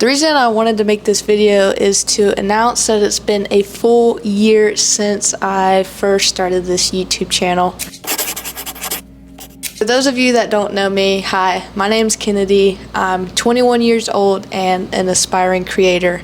The reason I wanted to make this video is to announce that it's been a full year since I first started this YouTube channel. For those of you that don't know me, hi, my name's Kennedy. I'm 21 years old and an aspiring creator.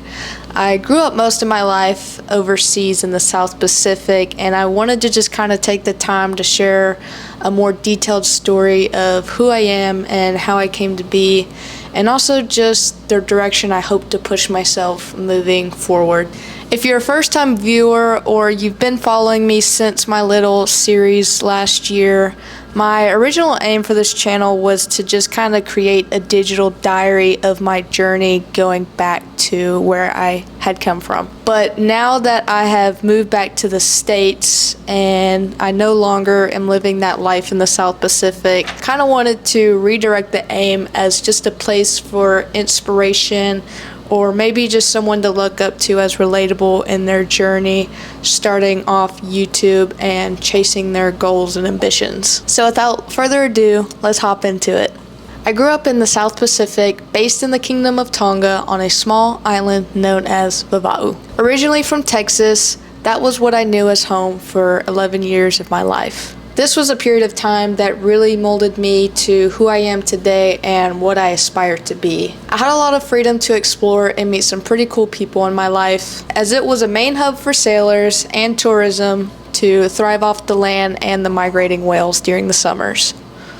I grew up most of my life overseas in the South Pacific, and I wanted to just kind of take the time to share a more detailed story of who I am and how I came to be, and also just the direction I hope to push myself moving forward. If you're a first-time viewer or you've been following me since my little series last year, my original aim for this channel was to just kind of create a digital diary of my journey going back to where I had come from. But now that I have moved back to the States and I no longer am living that life in the South Pacific, kind of wanted to redirect the aim as just a place for inspiration, or maybe just someone to look up to as relatable in their journey starting off YouTube and chasing their goals and ambitions. So without further ado, let's hop into it. I grew up in the South Pacific, based in the Kingdom of Tonga on a small island known as Vava'u. Originally from Texas, that was what I knew as home for 11 years of my life. This was a period of time that really molded me to who I am today and what I aspire to be. I had a lot of freedom to explore and meet some pretty cool people in my life, as it was a main hub for sailors and tourism to thrive off the land and the migrating whales during the summers.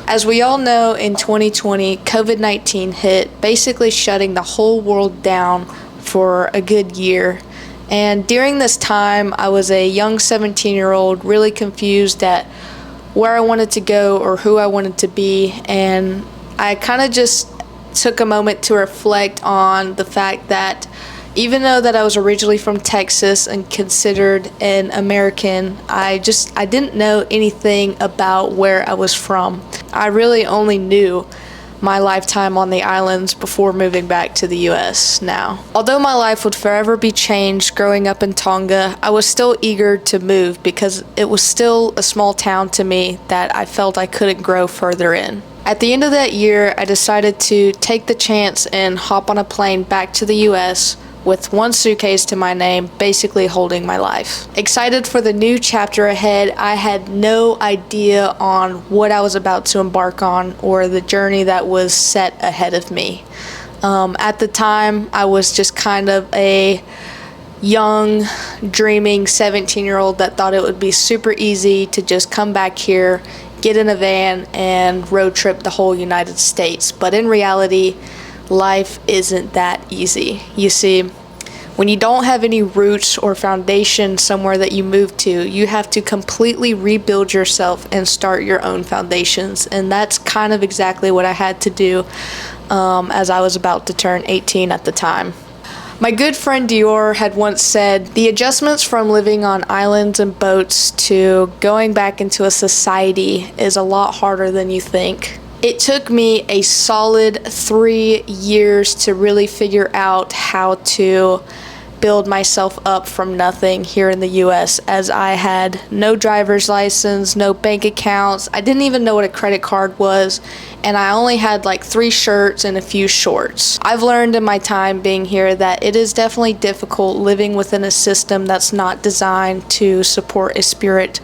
As we all know, in 2020, COVID-19 hit, basically shutting the whole world down for a good year. And during this time, I was a young 17-year-old, really confused at where I wanted to go or who I wanted to be, and I kind of just took a moment to reflect on the fact that even though that I was originally from Texas and considered an American, I didn't know anything about where I was from. I really only knew my lifetime on the islands before moving back to the US now. Although my life would forever be changed growing up in Tonga, I was still eager to move because it was still a small town to me that I felt I couldn't grow further in. At the end of that year, I decided to take the chance and hop on a plane back to the US with one suitcase to my name, basically holding my life. Excited for the new chapter ahead, I had no idea on what I was about to embark on or the journey that was set ahead of me. At the time, I was just kind of a young, dreaming 17-year-old that thought it would be super easy to just come back here, get in a van, and road trip the whole United States. But in reality, life isn't that easy. You see, when you don't have any roots or foundation somewhere that you move to, you have to completely rebuild yourself and start your own foundations. And that's kind of exactly what I had to do as I was about to turn 18 at the time. My good friend Dior had once said, the adjustments from living on islands and boats to going back into a society is a lot harder than you think. It took me a solid 3 years to really figure out how to build myself up from nothing here in the US, as I had no driver's license, no bank accounts. I didn't even know what a credit card was, and I only had like 3 shirts and a few shorts. I've learned in my time being here that it is definitely difficult living within a system that's not designed to support a spirit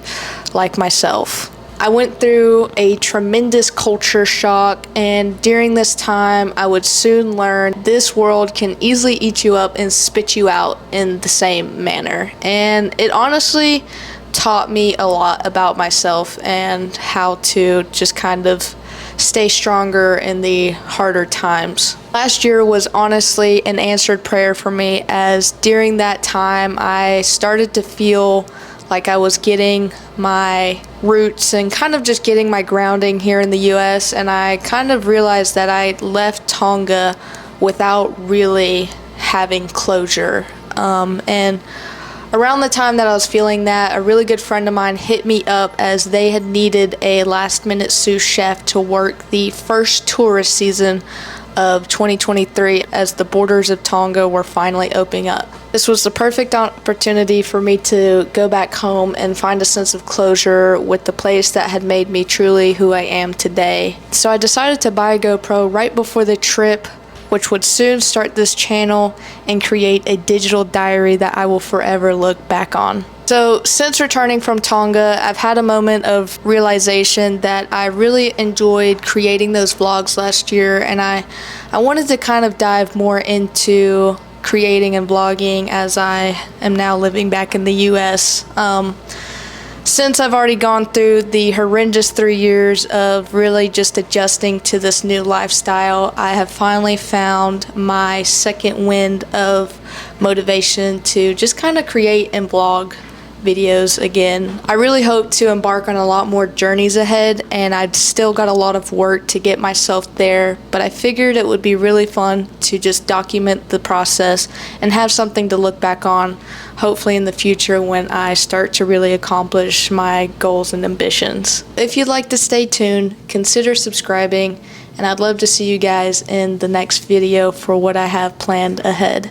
like myself. I went through a tremendous culture shock, and during this time I would soon learn this world can easily eat you up and spit you out in the same manner. And it honestly taught me a lot about myself and how to just kind of stay stronger in the harder times. Last year was honestly an answered prayer for me, as during that time I started to feel like I was getting my roots and kind of just getting my grounding here in the US, and I kind of realized that I left Tonga without really having closure. And around the time that I was feeling that, a really good friend of mine hit me up as they had needed a last-minute sous chef to work the first tourist season of 2023 as the borders of Tonga were finally opening up. This was the perfect opportunity for me to go back home and find a sense of closure with the place that had made me truly who I am today. So I decided to buy a GoPro right before the trip which would soon start this channel and create a digital diary that I will forever look back on. So since returning from Tonga, I've had a moment of realization that I really enjoyed creating those vlogs last year, and I wanted to kind of dive more into creating and vlogging as I am now living back in the US. Since I've already gone through the horrendous 3 years of really just adjusting to this new lifestyle, I have finally found my second wind of motivation to just kind of create and vlog videos again. I really hope to embark on a lot more journeys ahead, and I've still got a lot of work to get myself there, but I figured it would be really fun to just document the process and have something to look back on, hopefully in the future when I start to really accomplish my goals and ambitions. If you'd like to stay tuned, consider subscribing, and I'd love to see you guys in the next video for what I have planned ahead.